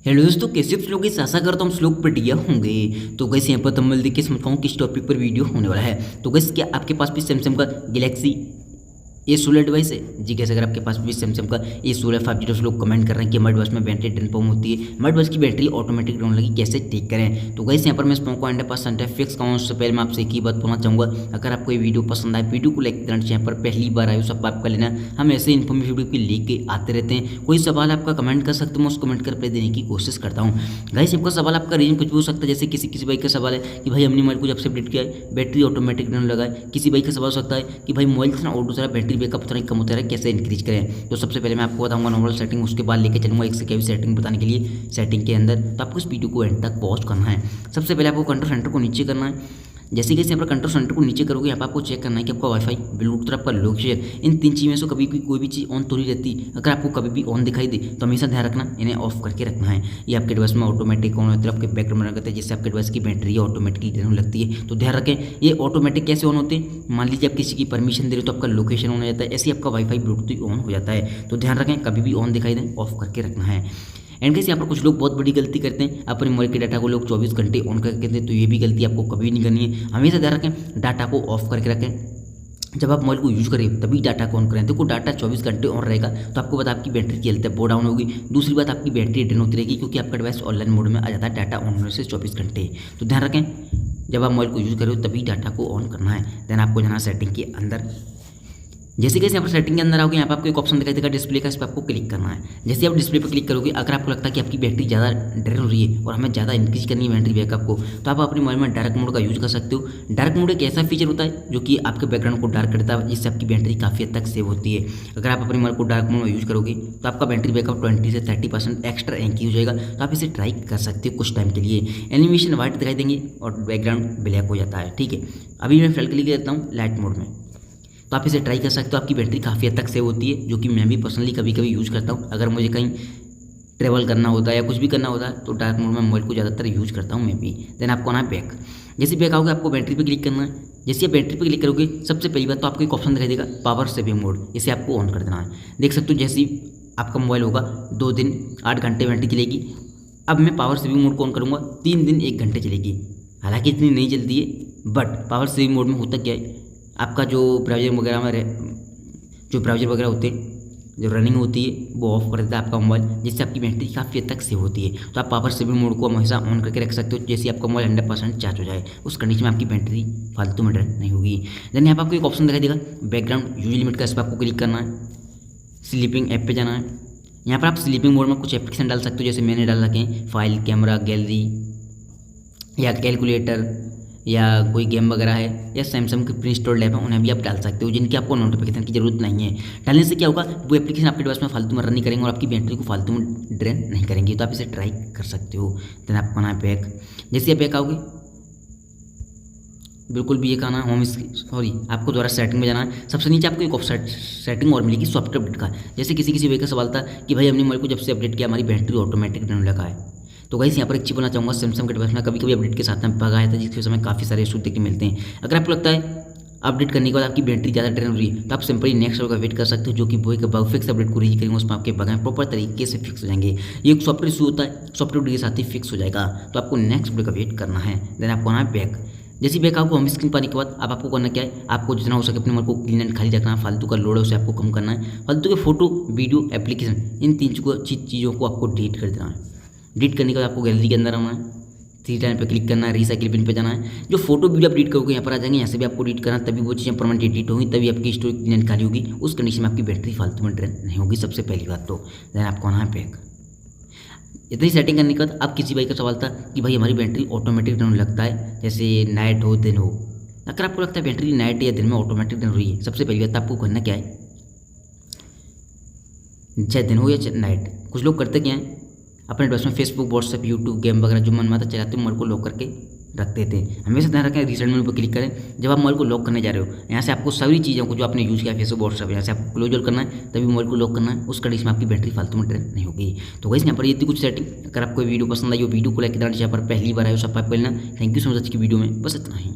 Hello दोस्तों, कैसे आप लोग? इस आशा करता हूँ हम लोग बढ़िया होंगे। तो गैस यहाँ पर थंबनेल देख के समझाऊँ किस टॉपिक पर वीडियो होने वाला है। तो गैस क्या आपके पास भी सैमसंग का गैलेक्सी A16 डिवाइस है जी? कैसे अगर आपके पास भी सैमसंग का A16 5G लोग कमेंट कर रहे हैं कि हमारे डिवाइस में बैटरी ड्रेन प्रॉब्लम होती है, हमारे डिवाइस की बैटरी ऑटोमेटिक डाउन लगी, कैसे ठीक करें। तो गैस यहाँ पर मैं स्पोको 100% फिक्स का उससे पहले मैं आपसे एक ही बात बोलना चाहूँगा, अगर आपको ये वीडियो पसंद आए वीडियो को लाइक करना, यहाँ पर पहली बार आए सब्सक्राइब कर लेना। हम ऐसे इन्फॉर्मेटिव वीडियो की लेके आते रहते हैं। कोई सवाल आपका कमेंट कर सकते हो, मैं उस कमेंट का रिप्लाई देने की कोशिश करता हूँ। गाइस आपका सवाल आपका रीजन कुछ भी हो सकता है, जैसे किसी भाई का सवाल है कि भाई हमने मोबाइल को जब से अपडेट किया है बैटरी ऑटोमेटिक डाउन लगा है। किसी भाई का सवाल हो सकता है कि भाई मोबाइल से ना ऑटो सारा बैटरी बैकअप थोड़ा कम होता है, कैसे इंक्रीज करें। तो सबसे पहले मैं आपको बताऊंगा नॉर्मल सेटिंग, उसके बाद लेके चलूंगा एक से क्या सेटिंग बताने के लिए सेटिंग के अंदर। तो आपको इस वीडियो को एंड तक वॉच करना है। सबसे पहले आपको कंट्रोल सेंटर को नीचे करना है। जैसे यहाँ पर कंट्रोल सेंटर को नीचे करोगे, यहाँ पर आपको चेक करना है कि आपका वाईफाई, ब्लूटूथ और आपका लोकेशन, इन तीन चीज़ों में से कभी भी कोई भी चीज़ ऑन तो नहीं रहती। अगर आपको कभी भी ऑन दिखाई दे तो हमेशा ध्यान रखना इन्हें ऑफ करके रखना है। ये आपके डिवाइस में ऑटोमेटिक ऑन होते हैं, आपके बैकग्राउंड में लगते हैं, जिससे आपके डिवाइस की बैटरी ऑटोमेटिकली ड्रेन लगती है। तो ध्यान रखें ये ऑटोमेटिक कैसे ऑन होते हैं। मान लीजिए आप किसी की परमिशन दे रहे हो तो आपका लोकेशन ऑन हो जाता है, ऐसे ही आपका वाईफाई ब्लूटूथ ऑन हो जाता है। तो ध्यान रखें कभी भी ऑन दिखाई दें ऑफ करके रखना है। एंड कैसे यहाँ पर कुछ लोग बहुत बड़ी गलती करते हैं, अपने मोबाइल के डाटा को लोग 24 घंटे ऑन करके रखते हैं। तो ये भी गलती आपको कभी नहीं करनी है। हमेशा ध्यान रखें डाटा को ऑफ करके रखें। जब आप मोबाइल को यूज करें तभी डाटा को ऑन करें। देखो डाटा 24 घंटे ऑन रहेगा तो आपको पता आपकी बैटरी की हेल्थ है वो डाउन होगी। दूसरी बात आपकी बैटरी ड्रेन होती रहेगी, क्योंकि आपका डिवाइस ऑनलाइन मोड में आ जाता है डाटा ऑन होने से 24 घंटे। तो ध्यान रखें जब आप मोबाइल को यूज करें तभी डाटा को ऑन करना है। देन आपको जाना सेटिंग के अंदर। जैसे कि यहाँ पर सेटिंग के अंदर आओगे, यहाँ पर आपको एक ऑप्शन दिखाई देगा डिस्प्ले का, इस पर आपको क्लिक करना है। जैसे आप डिस्प्ले पर क्लिक करोगे, अगर आपको लगता है कि आपकी बैटरी ज़्यादा ड्रेन हो रही है और हमें ज़्यादा इंक्रीज करनी है बैटरी बैकअप को, तो आप अपने मोबाइल में डार्क मोड का यूज कर सकते हो। डार्क मोड एक ऐसा फीचर होता है जो कि आपके बैकग्राउंड को डार्क करता है, जिससे आपकी बैटरी काफ़ी हद तक सेव होती है। अगर आप अपने मोबाइल को डार्क मोड में यूज करोगे तो आपका बैटरी बैकअप 20 से 30% एक्स्ट्रा इंक्रीज हो जाएगा। तो आप इसे ट्राई कर सकते हो कुछ टाइम के लिए। एनिमेशन वाइट दिखाई देंगे और बैकग्राउंड ब्लैक हो जाता है। ठीक है, अभी मैं फिलहाल क्लिक करता हूँ लाइट मोड में, तो आप इसे ट्राई कर सकते हो। आपकी बैटरी काफ़ी हद तक सेव होती है, जो कि मैं भी पर्सनली कभी कभी यूज़ करता हूँ। अगर मुझे कहीं ट्रैवल करना होता है या कुछ भी करना होता है तो डार्क मोड में मोबाइल को ज़्यादातर यूज़ करता हूँ मैं भी। देन आपको आना है बैक। जैसे बैक आओगे आपको बैटरी पे क्लिक करना है। जैसे आप बैटरी पे क्लिक करोगे सबसे पहली बात तो आपको एक ऑप्शन दिखाई देगा पावर सेविंग मोड, इसे आपको ऑन कर देना है। देख सकते हो जैसे ही आपका मोबाइल होगा 2 दिन 8 घंटे बैटरी चलेगी। अब मैं पावर सेविंग मोड को ऑन करूँगा, 3 दिन 1 घंटे चलेगी। हालांकि इतनी नहीं जल्दी है, बट पावर सेविंग मोड में होता क्या है, आपका जो ब्राउजर वगैरह में जो ब्राउजर वगैरह होते हैं जो रनिंग होती है वो ऑफ कर देता है आपका मोबाइल, जिससे आपकी बैटरी काफ़ी हद तक सेव होती है। तो आप पावर सेविंग मोड को हमेशा ऑन करके रख सकते हो। जैसे आपका मोबाइल 100% चार्ज हो जाए, उस कंडीशन में आपकी बैटरी फालतू में ड्रेन नहीं होगी। देन यहाँ पर आपको एक ऑप्शन दिखाई देगा बैकग्राउंड यूज लिमिट का, इस पर आपको क्लिक करना है। स्लीपिंग ऐप पे जाना है। यहाँ पर आप स्लीपिंग मोड में कुछ एप्लीकेशन डाल सकते हो, जैसे मैंने डाल रखे हैं फाइल, कैमरा, गैलरी या कैलकुलेटर या कोई गेम वगैरह है या सैमसंग के प्री इंस्टॉल्ड ऐप है, उन्हें भी आप डाल सकते हो, जिनकी आपको नोटिफिकेशन की जरूरत नहीं है। डालने से क्या होगा, वो एप्लीकेशन आपके डिवाइस में फालतू में रन नहीं करेंगे और आपकी बैटरी को फालतू में ड्रेन नहीं करेंगे। तो आप इसे ट्राई कर सकते हो। देन आपको आना है बैक। जैसे आप बैक आओगे बिल्कुल भी ये कहना होम सॉरी आपको दोबारा सेटिंग में जाना है। सबसे नीचे आपको एक ऑप्शन सेटिंग और मिलेगी सॉफ्टवेयर अपडेट का। जैसे किसी वे का सवाल था कि भाई हमने मोबाइल को जब से अपडेट किया हमारी बैटरी ऑटोमेटिक ड्रेन लगा है। तो गाइस यहाँ पर एक चीज़ बोलना चाहूँगा, सैमसंग के डिवाइस में कभी कभी अपडेट के साथ में बग आया था, जिसके समय काफ़ी सारे इशू देखने मिलते हैं। अगर आपको लगता है अपडेट करने के बाद आपकी बैटरी ज़्यादा ड्रेन हो रही है तो आप सिंपली नेक्स्ट का वेट कर सकते हो, जो कि वो एक बग फिक्स अपडेट को रीच करेंगे, उसमें आपके बग प्रॉपर तरीके से फिक्स हो जाएंगे। ये एक सॉफ्टवेयर इशू होता है, सॉफ्टवेयर के साथ ही फिक्स हो जाएगा। तो आपको नेक्स्ट अपडेट का वेट करना है। देन आपको आना है बैक। जैसे बैक आपको होम स्क्रीन पाने के बाद अब आपको करना क्या है, आपको जितना हो सके अपने मोबाइल को क्लीन एंड खाली रखना है। फालतू का लोड है उसे आपको कम करना है। फालतू के फोटो, वीडियो, एप्लीकेशन, इन तीन चीज़ों को आपको डिलीट कर देना है। डिलीट करने के बाद आपको गैलरी के अंदर आना है, 3 टाइम पे क्लिक करना है, रिसाइकिल पिन पे जाना है। जो फोटो वीडियो आप डिलीट करोगे यहाँ पर आ जाएंगे, यहाँ से भी आपको डिलीट करना, तभी वो चीज़ें परमानेंट डिलीट होंगी, तभी आपकी स्टोरेज क्लीन एंड खाली होगी। उस कंडीशन में आपकी बैटरी फालतू में ड्रेन नहीं होगी, सबसे पहली बात तो। देन आपको आना है बैक। इतनी सेटिंग करने के बाद अब किसी भाई का सवाल था कि भाई हमारी बैटरी ऑटोमेटिक ड्रेन लगता है, जैसे नाइट हो दिन हो। अगर आपको लगता है बैटरी नाइट या दिन में ऑटोमेटिक ड्रेन हो रही है, सबसे पहली बात आपको करना क्या है, चाहे दिन हो या चाहे नाइट, कुछ लोग करते क्या हैं अपने डिवाइस में फेसबुक, व्हाट्सएप, यूट्यूब, गेम वगैरह जो मन माता चलाते हैं मोबाइल को लॉक करके रख देते हैं। हमेशा ध्यान रखें रीसेट मेनू पर क्लिक करें। जब आप मोबाइल को लॉक करने जा रहे हो, यहाँ से आपको सभी चीज़ों को जो आपने यूज़ किया फेसबुक, व्हाट्सएप, यहाँ से आपको क्लोज करना है, तभी मोबाइल को लॉक करना है। उस कंडीशन में आपकी बैटरी फालतू में ड्रेन नहीं होगी। तो गाइस यहाँ पर ये थी कुछ सेटिंग। अगर आपको वीडियो पसंद आई हो वीडियो को लाइक करना, यहाँ पर पहली बार आए हो सब्सक्राइब कर लेना। थैंक यू सो मच की वीडियो में बस इतना ही।